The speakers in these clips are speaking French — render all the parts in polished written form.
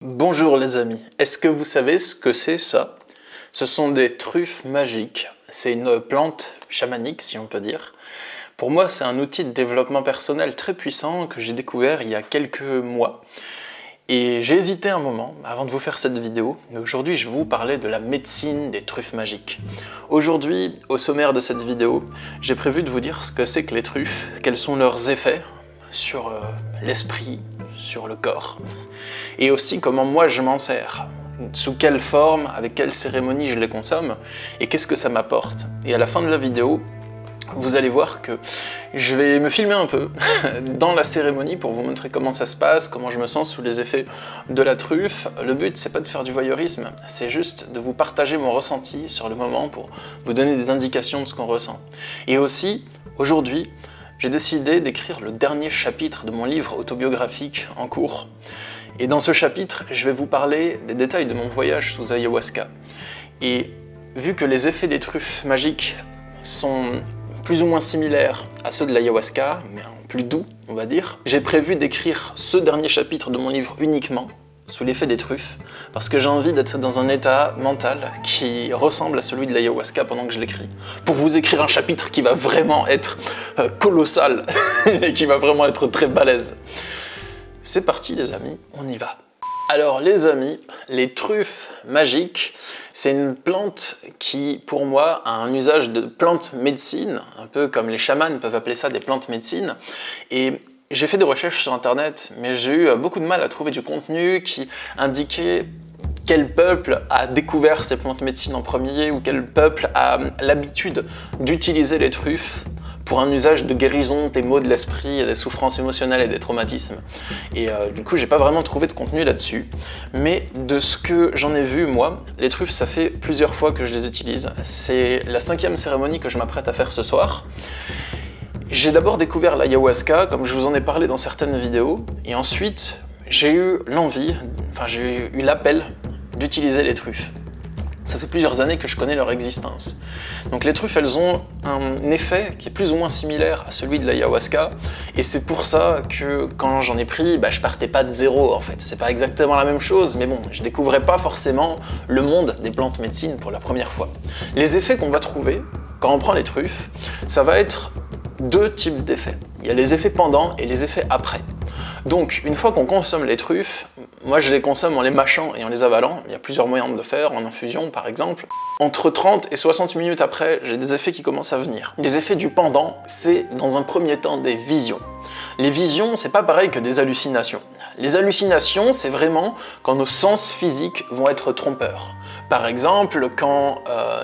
Bonjour les amis, est-ce que vous savez ce que c'est ça? Ce sont des truffes magiques, c'est une plante chamanique si on peut dire. Pour moi c'est un outil de développement personnel très puissant que j'ai découvert il y a quelques mois. Et j'ai hésité un moment avant de vous faire cette vidéo, mais aujourd'hui je vais vous parler de la médecine des truffes magiques. Aujourd'hui, au sommaire de cette vidéo, j'ai prévu de vous dire ce que c'est que les truffes, quels sont leurs effets sur l'esprit, sur le corps, et aussi comment moi je m'en sers, sous quelle forme, avec quelle cérémonie je les consomme, et qu'est-ce que ça m'apporte. Et à la fin de la vidéo, vous allez voir que je vais me filmer un peu dans la cérémonie pour vous montrer comment ça se passe, comment je me sens sous les effets de la truffe. Le but, c'est pas de faire du voyeurisme, c'est juste de vous partager mon ressenti sur le moment pour vous donner des indications de ce qu'on ressent. Et aussi, aujourd'hui, j'ai décidé d'écrire le dernier chapitre de mon livre autobiographique en cours. Et dans ce chapitre, je vais vous parler des détails de mon voyage sous ayahuasca. Et vu que les effets des truffes magiques sont plus ou moins similaires à ceux de l'ayahuasca, mais en plus doux, on va dire, j'ai prévu d'écrire ce dernier chapitre de mon livre uniquement sous l'effet des truffes, parce que j'ai envie d'être dans un état mental qui ressemble à celui de l'ayahuasca pendant que je l'écris. Pour vous écrire un chapitre qui va vraiment être colossal, et qui va vraiment être très balèze. C'est parti les amis, on y va. Alors les amis, les truffes magiques, c'est une plante qui, pour moi, a un usage de plante médecine, un peu comme les chamans peuvent appeler ça des plantes médecine, et j'ai fait des recherches sur internet, mais j'ai eu beaucoup de mal à trouver du contenu qui indiquait quel peuple a découvert ces plantes médecine en premier ou quel peuple a l'habitude d'utiliser les truffes pour un usage de guérison des maux de l'esprit, des souffrances émotionnelles et des traumatismes. Et du coup, j'ai pas vraiment trouvé de contenu là-dessus. Mais de ce que j'en ai vu, moi, les truffes, ça fait plusieurs fois que je les utilise. C'est la 5e cérémonie que je m'apprête à faire ce soir. J'ai d'abord découvert l'ayahuasca, comme je vous en ai parlé dans certaines vidéos, et ensuite j'ai eu l'envie, j'ai eu l'appel d'utiliser les truffes. Ça fait plusieurs années que je connais leur existence. Donc les truffes, elles ont un effet qui est plus ou moins similaire à celui de l'ayahuasca, et c'est pour ça que quand j'en ai pris, je partais pas de zéro en fait. C'est pas exactement la même chose, mais bon, je découvrais pas forcément le monde des plantes médecine pour la première fois. Les effets qu'on va trouver quand on prend les truffes, ça va être deux types d'effets. Il y a les effets pendant et les effets après. Donc, une fois qu'on consomme les truffes, moi je les consomme en les mâchant et en les avalant. Il y a plusieurs moyens de le faire, en infusion par exemple. Entre 30 et 60 minutes après, j'ai des effets qui commencent à venir. Les effets du pendant, c'est dans un premier temps des visions. Les visions, c'est pas pareil que des hallucinations. Les hallucinations, c'est vraiment quand nos sens physiques vont être trompeurs. Par exemple, quand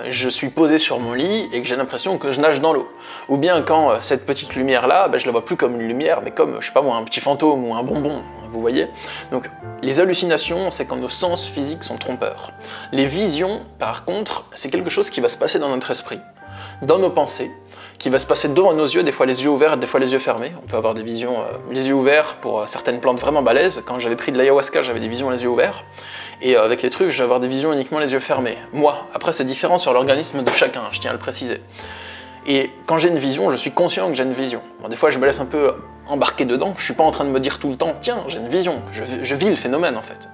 je suis posé sur mon lit et que j'ai l'impression que je nage dans l'eau. Ou bien quand cette petite lumière-là, je la vois plus comme une lumière, mais comme, je sais pas moi, un petit fantôme ou un bonbon, vous voyez? Donc, les hallucinations, c'est quand nos sens physiques sont trompeurs. Les visions, par contre, c'est quelque chose qui va se passer dans notre esprit, dans nos pensées, qui va se passer devant nos yeux, des fois les yeux ouverts, des fois les yeux fermés. On peut avoir des visions les yeux ouverts pour certaines plantes vraiment balèzes. Quand j'avais pris de l'ayahuasca, j'avais des visions les yeux ouverts. Et avec les truffes, je vais avoir des visions uniquement les yeux fermés. Moi, après c'est différent sur l'organisme de chacun, je tiens à le préciser. Et quand j'ai une vision, je suis conscient que j'ai une vision. Bon, des fois, je me laisse un peu embarquer dedans, je suis pas en train de me dire tout le temps « Tiens, j'ai une vision », je vis le phénomène en fait.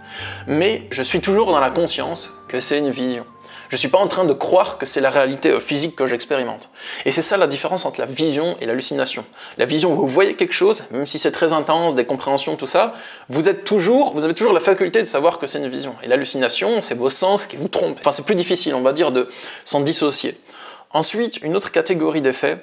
Mais je suis toujours dans la conscience que c'est une vision. Je suis pas en train de croire que c'est la réalité physique que j'expérimente. Et c'est ça la différence entre la vision et l'hallucination. La vision, vous voyez quelque chose, même si c'est très intense, des compréhensions, tout ça, vous avez toujours la faculté de savoir que c'est une vision. Et l'hallucination, c'est vos sens qui vous trompent. Enfin, c'est plus difficile, on va dire, de s'en dissocier. Ensuite, une autre catégorie d'effets,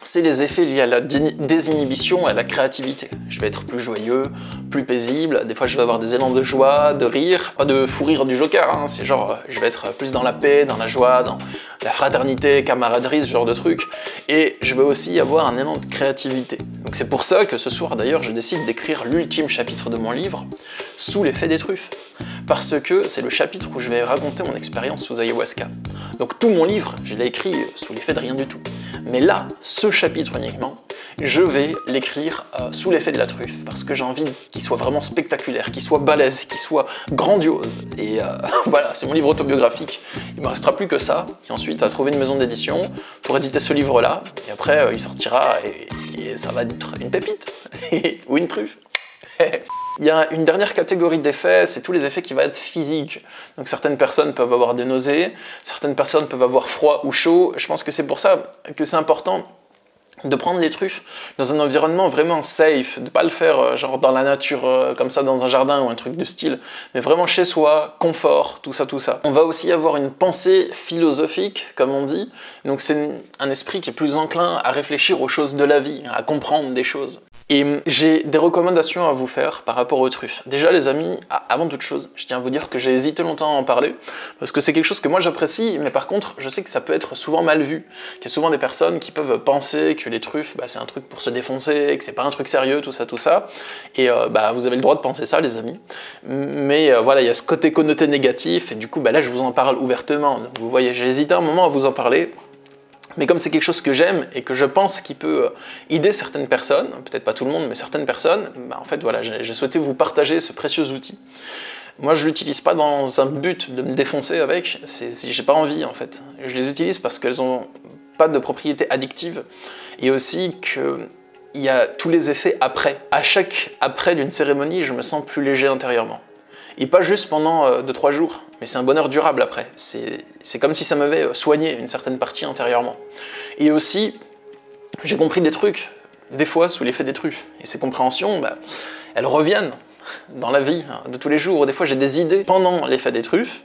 c'est les effets liés à la désinhibition et à la créativité. Je vais être plus joyeux, plus paisible, des fois je vais avoir des élans de joie, de rire, pas de fou rire du Joker, hein, c'est genre je vais être plus dans la paix, dans la joie, dans la fraternité, camaraderie, ce genre de truc, et je vais aussi avoir un élan de créativité. Donc c'est pour ça que ce soir d'ailleurs je décide d'écrire l'ultime chapitre de mon livre sous l'effet des truffes. Parce que c'est le chapitre où je vais raconter mon expérience sous ayahuasca. Donc tout mon livre, je l'ai écrit sous l'effet de rien du tout. Mais là, ce chapitre uniquement, je vais l'écrire sous l'effet de la truffe, parce que j'ai envie qu'il soit vraiment spectaculaire, qu'il soit balèze, qu'il soit grandiose. Et voilà, c'est mon livre autobiographique. Il me restera plus que ça, et ensuite à trouver une maison d'édition pour éditer ce livre-là, et après il sortira, et ça va être une pépite, ou une truffe. Il y a une dernière catégorie d'effets, c'est tous les effets qui vont être physiques. Donc certaines personnes peuvent avoir des nausées, certaines personnes peuvent avoir froid ou chaud. Je pense que c'est pour ça que c'est important de prendre les truffes dans un environnement vraiment safe, de ne pas le faire genre dans la nature, comme ça dans un jardin ou un truc de style, mais vraiment chez soi, confort, tout ça, tout ça. On va aussi avoir une pensée philosophique, comme on dit, donc c'est un esprit qui est plus enclin à réfléchir aux choses de la vie, à comprendre des choses. Et j'ai des recommandations à vous faire par rapport aux truffes. Déjà les amis, avant toute chose, je tiens à vous dire que j'ai hésité longtemps à en parler, parce que c'est quelque chose que moi j'apprécie, mais par contre je sais que ça peut être souvent mal vu, qu'il y a souvent des personnes qui peuvent penser que les truffes, c'est un truc pour se défoncer, que c'est pas un truc sérieux, tout ça, et vous avez le droit de penser ça les amis, mais voilà, il y a ce côté connoté négatif, et du coup là je vous en parle ouvertement, donc vous voyez, j'ai hésité un moment à vous en parler, mais comme c'est quelque chose que j'aime et que je pense qui peut aider certaines personnes, peut-être pas tout le monde, mais certaines personnes, en fait voilà, j'ai souhaité vous partager ce précieux outil. Moi je l'utilise pas dans un but de me défoncer avec, j'ai pas envie en fait. Je les utilise parce qu'elles ont pas de propriétés addictives et aussi qu'il y a tous les effets après. À chaque après d'une cérémonie, je me sens plus léger intérieurement. Et pas juste pendant 2-3 jours, mais c'est un bonheur durable après. C'est comme si ça m'avait soigné une certaine partie intérieurement. Et aussi, j'ai compris des trucs, des fois sous l'effet des truffes. Et ces compréhensions, elles reviennent dans la vie de tous les jours. Des fois, j'ai des idées pendant l'effet des truffes,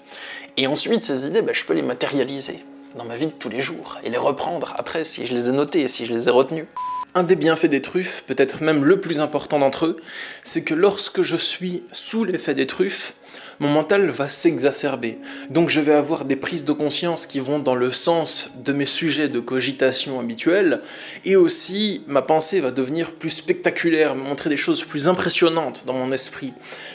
et ensuite, ces idées, je peux les matérialiser dans ma vie de tous les jours, et les reprendre après si je les ai notées et si je les ai retenues. Un des bienfaits des truffes, peut-être même le plus important d'entre eux, c'est que lorsque je suis sous l'effet des truffes, mon mental va s'exacerber. Donc je vais avoir des prises de conscience qui vont dans le sens de mes sujets de cogitation habituels, et aussi ma pensée va devenir plus spectaculaire, me montrer des choses plus impressionnantes dans mon esprit.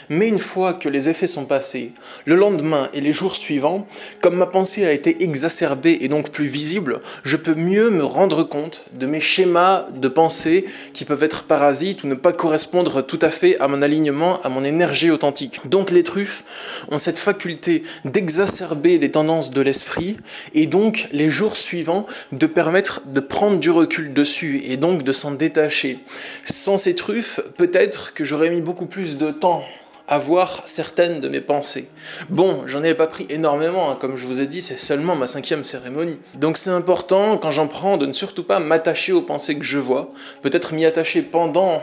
Mais une fois que les effets sont passés, le lendemain et les jours suivants, comme ma pensée a été exacerbée et donc plus visible, je peux mieux me rendre compte de mes schémas de pensée qui peuvent être parasites ou ne pas correspondre tout à fait à mon alignement, à mon énergie authentique. Donc les truffes ont cette faculté d'exacerber des tendances de l'esprit et donc les jours suivants de permettre de prendre du recul dessus et donc de s'en détacher. Sans ces truffes, peut-être que j'aurais mis beaucoup plus de temps à voir certaines de mes pensées. Bon, j'en ai pas pris énormément, comme je vous ai dit, c'est seulement ma 5e cérémonie. Donc c'est important, quand j'en prends, de ne surtout pas m'attacher aux pensées que je vois, peut-être m'y attacher pendant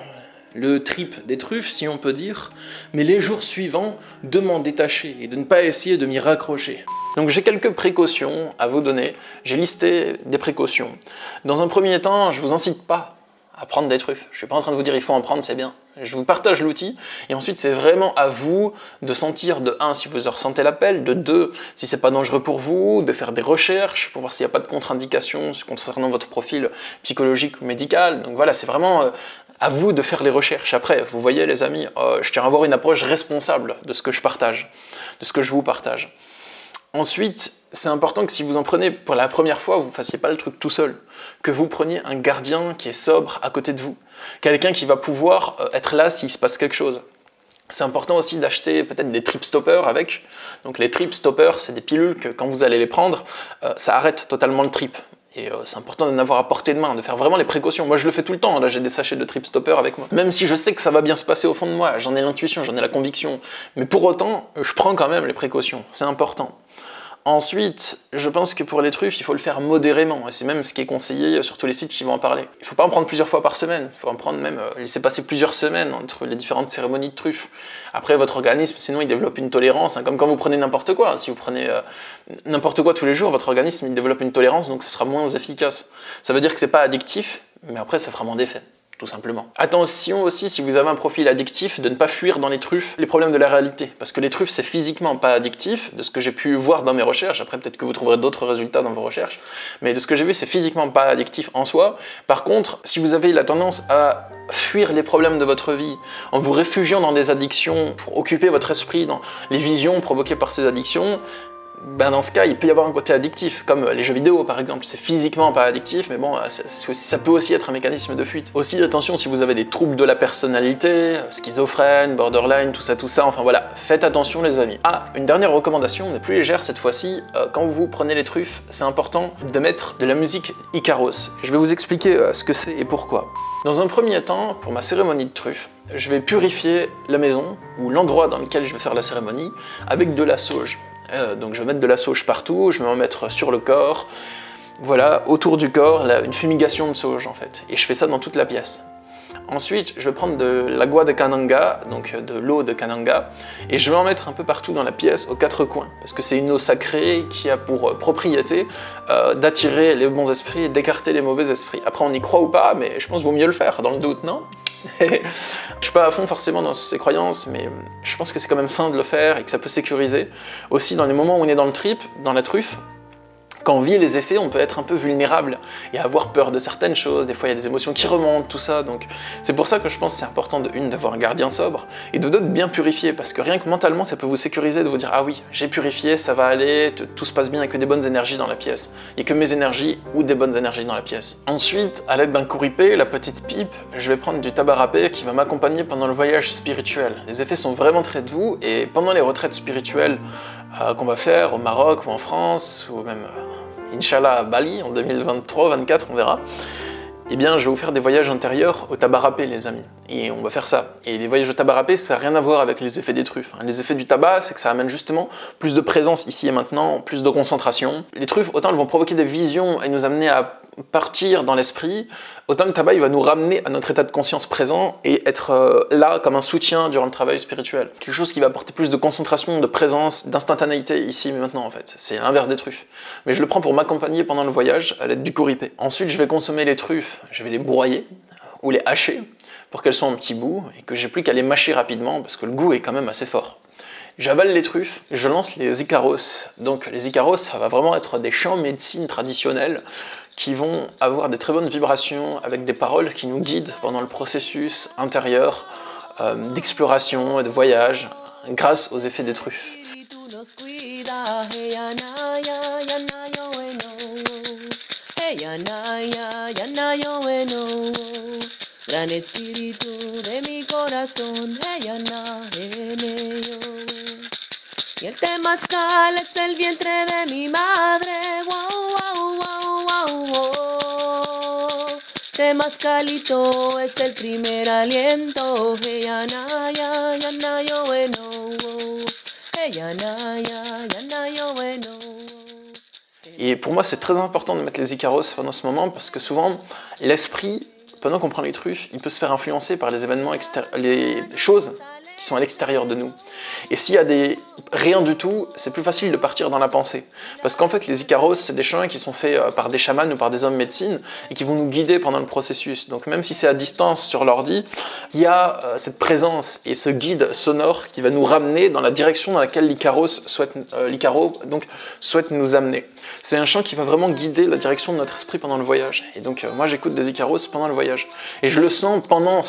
le trip des truffes, si on peut dire, mais les jours suivants, de m'en détacher et de ne pas essayer de m'y raccrocher. Donc j'ai quelques précautions à vous donner, j'ai listé des précautions. Dans un premier temps, je vous incite pas à prendre des truffes. Je suis pas en train de vous dire il faut en prendre, c'est bien. Je vous partage l'outil, et ensuite c'est vraiment à vous de sentir, de 1, si vous ressentez l'appel, de 2, si c'est pas dangereux pour vous, de faire des recherches pour voir s'il n'y a pas de contre-indications concernant votre profil psychologique ou médical. Donc voilà, c'est vraiment à vous de faire les recherches. Après, vous voyez les amis, je tiens à avoir une approche responsable de ce que je partage, de ce que je vous partage. Ensuite, c'est important que si vous en prenez pour la première fois, vous ne fassiez pas le truc tout seul, que vous preniez un gardien qui est sobre à côté de vous, quelqu'un qui va pouvoir être là s'il se passe quelque chose. C'est important aussi d'acheter peut-être des trip stoppers avec. Donc les trip stoppers, c'est des pilules que quand vous allez les prendre, ça arrête totalement le trip. Et c'est important d'en avoir à portée de main, de faire vraiment les précautions. Moi je le fais tout le temps, là j'ai des sachets de trip stopper avec moi. Même si je sais que ça va bien se passer au fond de moi, j'en ai l'intuition, j'en ai la conviction. Mais pour autant, je prends quand même les précautions, c'est important. Ensuite, je pense que pour les truffes, il faut le faire modérément, et c'est même ce qui est conseillé sur tous les sites qui vont en parler. Il ne faut pas en prendre plusieurs fois par semaine, il faut en prendre même, laisser passer plusieurs semaines entre les différentes cérémonies de truffes. Après, votre organisme, sinon, il développe une tolérance, comme quand vous prenez n'importe quoi. Si vous prenez n'importe quoi tous les jours, votre organisme, il développe une tolérance, donc ce sera moins efficace. Ça veut dire que c'est pas addictif, mais après, ça fera moins d'effet. Tout simplement. Attention aussi, si vous avez un profil addictif, de ne pas fuir dans les truffes les problèmes de la réalité. Parce que les truffes, c'est physiquement pas addictif, de ce que j'ai pu voir dans mes recherches. Après, peut-être que vous trouverez d'autres résultats dans vos recherches. Mais de ce que j'ai vu, c'est physiquement pas addictif en soi. Par contre, si vous avez la tendance à fuir les problèmes de votre vie en vous réfugiant dans des addictions pour occuper votre esprit dans les visions provoquées par ces addictions, dans ce cas, il peut y avoir un côté addictif, comme les jeux vidéo par exemple. C'est physiquement pas addictif, mais bon, ça peut aussi être un mécanisme de fuite. Aussi, attention si vous avez des troubles de la personnalité, schizophrène, borderline, tout ça, enfin voilà, faites attention les amis. Ah, une dernière recommandation, mais plus légère cette fois-ci, quand vous prenez les truffes, c'est important de mettre de la musique Ikaros. Je vais vous expliquer ce que c'est et pourquoi. Dans un premier temps, pour ma cérémonie de truffes, je vais purifier la maison, ou l'endroit dans lequel je vais faire la cérémonie, avec de la sauge. Donc je vais mettre de la sauge partout, je vais en mettre sur le corps, voilà, autour du corps, une fumigation de sauge en fait. Et je fais ça dans toute la pièce. Ensuite, je vais prendre de l'agua de Cananga, donc de l'eau de Cananga, et je vais en mettre un peu partout dans la pièce, aux quatre coins, parce que c'est une eau sacrée qui a pour propriété d'attirer les bons esprits et d'écarter les mauvais esprits. Après, on y croit ou pas, mais je pense qu'il vaut mieux le faire, dans le doute, non? Je suis pas à fond forcément dans ces croyances, mais je pense que c'est quand même sain de le faire et que ça peut sécuriser. Aussi, dans les moments où on est dans le trip, dans la truffe, quand on vit les effets, on peut être un peu vulnérable et avoir peur de certaines choses. Des fois, il y a des émotions qui remontent, tout ça. Donc, c'est pour ça que je pense que c'est important d'avoir un gardien sobre et de bien purifier. Parce que rien que mentalement, ça peut vous sécuriser de vous dire « Ah oui, j'ai purifié, ça va aller, tout se passe bien, il n'y a que des bonnes énergies dans la pièce. Il n'y a que mes énergies ou des bonnes énergies dans la pièce. » Ensuite, à l'aide d'un kouripé, la petite pipe, je vais prendre du tabac râpé qui va m'accompagner pendant le voyage spirituel. Les effets sont vraiment très doux et pendant les retraites spirituelles qu'on va faire au Maroc ou en France, ou même Inch'Allah à Bali en 2023-2024, on verra, eh bien je vais vous faire des voyages intérieurs au tabac râpé, les amis. Et on va faire ça. Et les voyages au tabac râpé, ça n'a rien à voir avec les effets des truffes. Les effets du tabac, c'est que ça amène justement plus de présence ici et maintenant, plus de concentration. Les truffes, autant elles vont provoquer des visions et nous amener à partir dans l'esprit, autant le tabac il va nous ramener à notre état de conscience présent et être là comme un soutien durant le travail spirituel. Quelque chose qui va apporter plus de concentration, de présence, d'instantanéité ici et maintenant en fait. C'est l'inverse des truffes. Mais je le prends pour m'accompagner pendant le voyage à l'aide du kouripé. Ensuite je vais consommer les truffes, je vais les broyer ou les hacher pour qu'elles soient en petits bouts et que j'ai plus qu'à les mâcher rapidement parce que le goût est quand même assez fort. J'avale les truffes, je lance les Icaros. Donc les Icaros, ça va vraiment être des chants médecine traditionnels qui vont avoir des très bonnes vibrations avec des paroles qui nous guident pendant le processus intérieur d'exploration et de voyage grâce aux effets des truffes. Gran espíritu de mi corazón, ella y el temazcal es el vientre de mi madre, wow, wow, wow, wow, wow. Temazcalito es el primer aliento, ella yo bueno, ella yo bueno. Et pour moi, c'est très important de mettre les Icaros pendant ce moment parce que souvent, l'esprit, pendant qu'on prend les truffes, il peut se faire influencer par les événements les choses qui sont à l'extérieur de nous. Et s'il y a rien du tout, c'est plus facile de partir dans la pensée. Parce qu'en fait, les Icaros, c'est des chants qui sont faits par des chamans ou par des hommes médecine et qui vont nous guider pendant le processus. Donc même si c'est à distance sur l'ordi, il y a cette présence et ce guide sonore qui va nous ramener dans la direction dans laquelle l'Icaro souhaite nous amener. C'est un chant qui va vraiment guider la direction de notre esprit pendant le voyage. Et donc moi j'écoute des Icaros pendant le voyage. Et je le sens pendant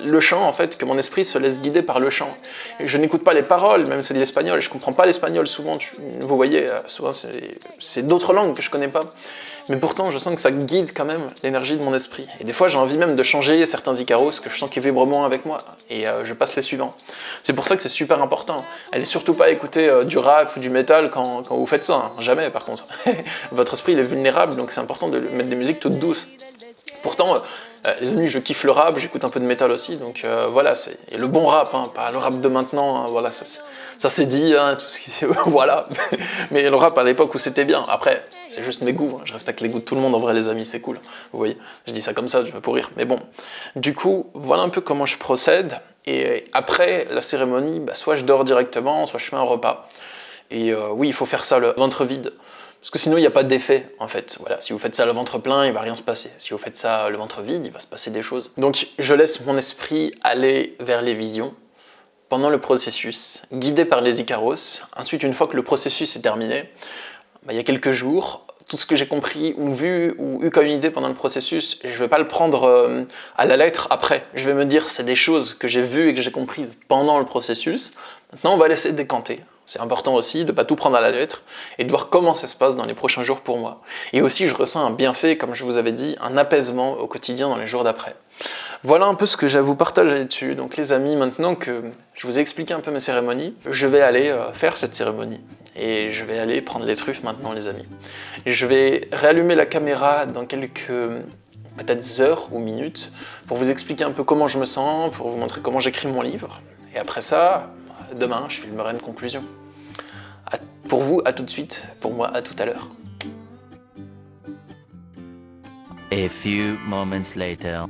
le chant en fait, que mon esprit se laisse guider par le chant. Et je n'écoute pas les paroles, même c'est de l'espagnol, et je comprends pas l'espagnol souvent, vous voyez, souvent c'est d'autres langues que je connais pas. Mais pourtant, je sens que ça guide quand même l'énergie de mon esprit. Et des fois, j'ai envie même de changer certains Icaros que je sens qu'ils vibrent moins avec moi. Et je passe les suivants. C'est pour ça que c'est super important. Allez surtout pas écouter du rap ou du métal quand vous faites ça. Hein. Jamais, par contre. Votre esprit, il est vulnérable, donc c'est important de mettre des musiques toutes douces. Pourtant, les amis, je kiffe le rap, j'écoute un peu de métal aussi, donc voilà, et le bon rap, hein, pas le rap de maintenant, hein, voilà, ça c'est dit, hein, tout ce qui voilà, mais le rap à l'époque où c'était bien. Après, c'est juste mes goûts, hein, je respecte les goûts de tout le monde, en vrai les amis, c'est cool, vous voyez, je dis ça comme ça, je veux pour rire, mais bon. Du coup, voilà un peu comment je procède, et après la cérémonie, soit je dors directement, soit je fais un repas, et oui, il faut faire ça le ventre vide. Parce que sinon, il n'y a pas d'effet, en fait. Voilà, si vous faites ça le ventre plein, il ne va rien se passer. Si vous faites ça le ventre vide, il va se passer des choses. Donc, je laisse mon esprit aller vers les visions pendant le processus, guidé par les Icaros. Ensuite, une fois que le processus est terminé, il y a quelques jours, tout ce que j'ai compris ou vu ou eu comme idée pendant le processus, je ne vais pas le prendre à la lettre après. Je vais me dire, c'est des choses que j'ai vues et que j'ai comprises pendant le processus. Maintenant, on va laisser décanter. C'est important aussi de ne pas tout prendre à la lettre et de voir comment ça se passe dans les prochains jours pour moi. Et aussi, je ressens un bienfait, comme je vous avais dit, un apaisement au quotidien dans les jours d'après. Voilà un peu ce que j'ai à vous partager là-dessus. Donc les amis, maintenant que je vous ai expliqué un peu mes cérémonies, je vais aller faire cette cérémonie. Et je vais aller prendre les truffes maintenant, les amis. Je vais réallumer la caméra dans quelques peut-être heures ou minutes, pour vous expliquer un peu comment je me sens, pour vous montrer comment j'écris mon livre. Et après ça, demain, je filmerai une conclusion. Pour vous, à tout de suite. Pour moi, à tout à l'heure. A few moments later.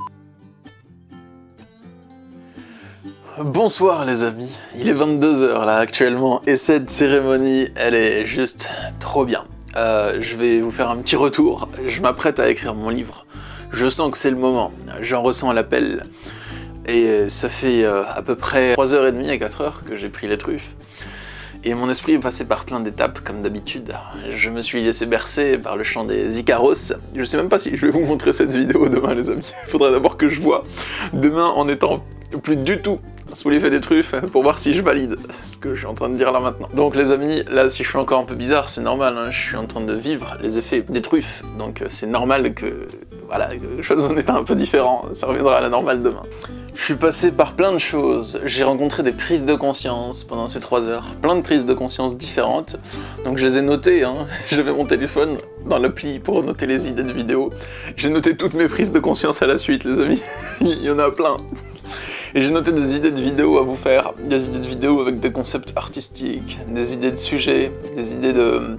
Bonsoir les amis, il est 22h là actuellement et cette cérémonie elle est juste trop bien. Je vais vous faire un petit retour, je m'apprête à écrire mon livre, je sens que c'est le moment, j'en ressens l'appel et ça fait à peu près 3h30 à 4h que j'ai pris les truffes. Et mon esprit est passé par plein d'étapes, comme d'habitude. Je me suis laissé bercer par le chant des Icaros. Je sais même pas si je vais vous montrer cette vidéo demain, les amis. Il faudra d'abord que je vois demain en étant plus du tout sous l'effet des truffes pour voir si je valide ce que je suis en train de dire là maintenant. Donc les amis, là si je suis encore un peu bizarre, c'est normal, hein, je suis en train de vivre les effets des truffes. Donc c'est normal que, voilà, les choses en état un peu différent. Ça reviendra à la normale demain. Je suis passé par plein de choses, j'ai rencontré des prises de conscience pendant ces 3 heures, plein de prises de conscience différentes, donc je les ai notées, hein. J'avais mon téléphone dans l'appli pour noter les idées de vidéos, j'ai noté toutes mes prises de conscience à la suite les amis, il y en a plein. Et j'ai noté des idées de vidéos à vous faire, des idées de vidéos avec des concepts artistiques, des idées de sujets, des idées de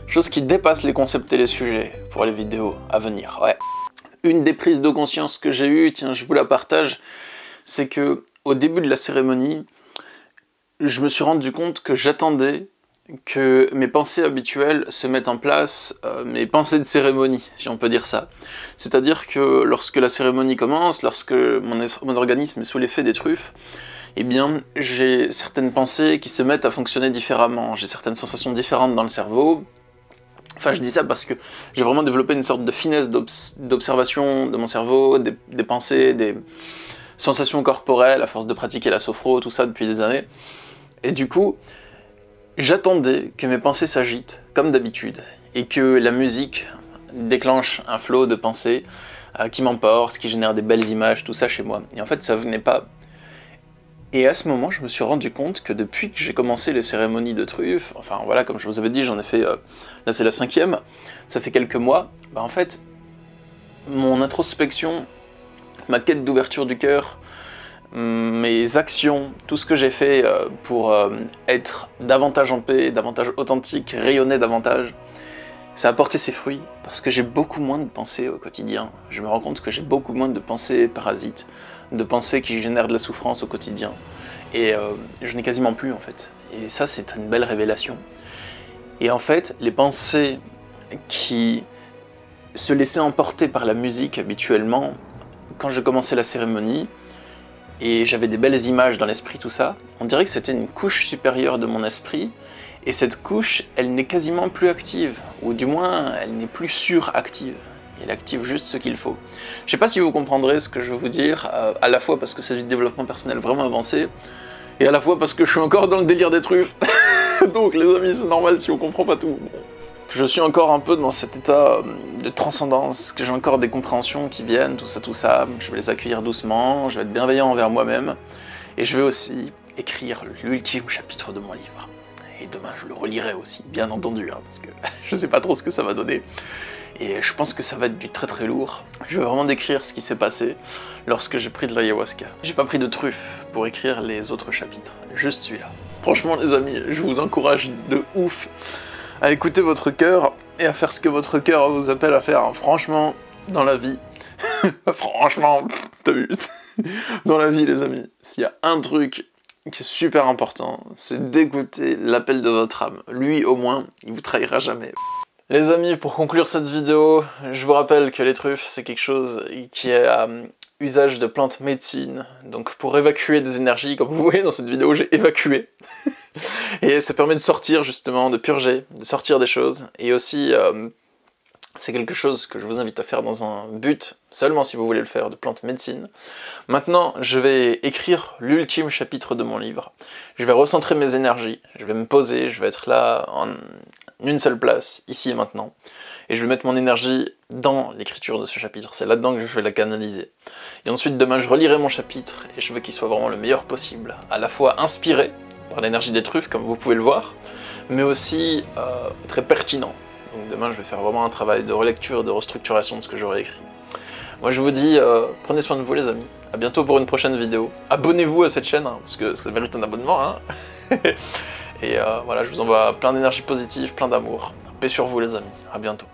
choses qui dépassent les concepts et les sujets pour les vidéos à venir, ouais. Une des prises de conscience que j'ai eues, tiens, je vous la partage, c'est que au début de la cérémonie, je me suis rendu compte que j'attendais que mes pensées habituelles se mettent en place, mes pensées de cérémonie, si on peut dire ça. C'est-à-dire que lorsque la cérémonie commence, lorsque mon organisme est sous l'effet des truffes, eh bien, j'ai certaines pensées qui se mettent à fonctionner différemment, j'ai certaines sensations différentes dans le cerveau. Enfin, je dis ça parce que j'ai vraiment développé une sorte de finesse d'observation de mon cerveau, des pensées, des sensations corporelles à force de pratiquer la sophro, tout ça depuis des années. Et du coup, j'attendais que mes pensées s'agitent, comme d'habitude, et que la musique déclenche un flot de pensées qui m'emporte, qui génère des belles images, tout ça chez moi. Et en fait, ça venait pas. Et à ce moment, je me suis rendu compte que depuis que j'ai commencé les cérémonies de truffes, enfin voilà, comme je vous avais dit, j'en ai fait, là c'est la 5e, ça fait quelques mois, bah en fait, mon introspection, ma quête d'ouverture du cœur, mes actions, tout ce que j'ai fait pour être davantage en paix, davantage authentique, rayonner davantage, ça a porté ses fruits, parce que j'ai beaucoup moins de pensées au quotidien. Je me rends compte que j'ai beaucoup moins de pensées parasites, de pensées qui génèrent de la souffrance au quotidien. Et je n'ai quasiment plus en fait. Et ça, c'est une belle révélation. Et en fait, les pensées qui se laissaient emporter par la musique habituellement, quand je commençais la cérémonie, et j'avais des belles images dans l'esprit, tout ça, on dirait que c'était une couche supérieure de mon esprit, et cette couche, elle n'est quasiment plus active, ou du moins, elle n'est plus suractive. Elle active juste ce qu'il faut. Je sais pas si vous comprendrez ce que je veux vous dire, à la fois parce que c'est du développement personnel vraiment avancé, et à la fois parce que je suis encore dans le délire des truffes. Donc les amis, c'est normal si on comprend pas tout. Je suis encore un peu dans cet état de transcendance, que j'ai encore des compréhensions qui viennent, tout ça. Je vais les accueillir doucement, je vais être bienveillant envers moi-même, et je vais aussi écrire l'ultime chapitre de mon livre. Et demain, je le relirai aussi, bien entendu, hein, parce que je sais pas trop ce que ça va donner. Et je pense que ça va être du très très lourd. Je veux vraiment décrire ce qui s'est passé lorsque j'ai pris de l'ayahuasca. J'ai pas pris de truffes pour écrire les autres chapitres, juste celui-là. Franchement les amis, je vous encourage de ouf à écouter votre cœur et à faire ce que votre cœur vous appelle à faire. Franchement, dans la vie, franchement, t'as vu, dans la vie les amis, s'il y a un truc qui est super important, c'est d'écouter l'appel de votre âme. Lui au moins, il vous trahira jamais. Les amis, pour conclure cette vidéo, je vous rappelle que les truffes, c'est quelque chose qui est à usage de plantes médecine. Donc pour évacuer des énergies, comme vous voyez dans cette vidéo, j'ai évacué. Et ça permet de sortir justement, de purger, de sortir des choses. Et aussi, c'est quelque chose que je vous invite à faire dans un but, seulement si vous voulez le faire, de plantes médecine. Maintenant, je vais écrire l'ultime chapitre de mon livre. Je vais recentrer mes énergies, je vais me poser, je vais être là en une seule place, ici et maintenant, et je vais mettre mon énergie dans l'écriture de ce chapitre, c'est là-dedans que je vais la canaliser. Et ensuite, demain, je relirai mon chapitre, et je veux qu'il soit vraiment le meilleur possible, à la fois inspiré par l'énergie des truffes, comme vous pouvez le voir, mais aussi très pertinent. Donc demain, je vais faire vraiment un travail de relecture, de restructuration de ce que j'aurai écrit. Moi je vous dis, prenez soin de vous les amis. À bientôt pour une prochaine vidéo. Abonnez-vous à cette chaîne, hein, parce que ça mérite un abonnement. Hein. Et voilà, je vous envoie plein d'énergie positive, plein d'amour. Paix sur vous les amis. À bientôt.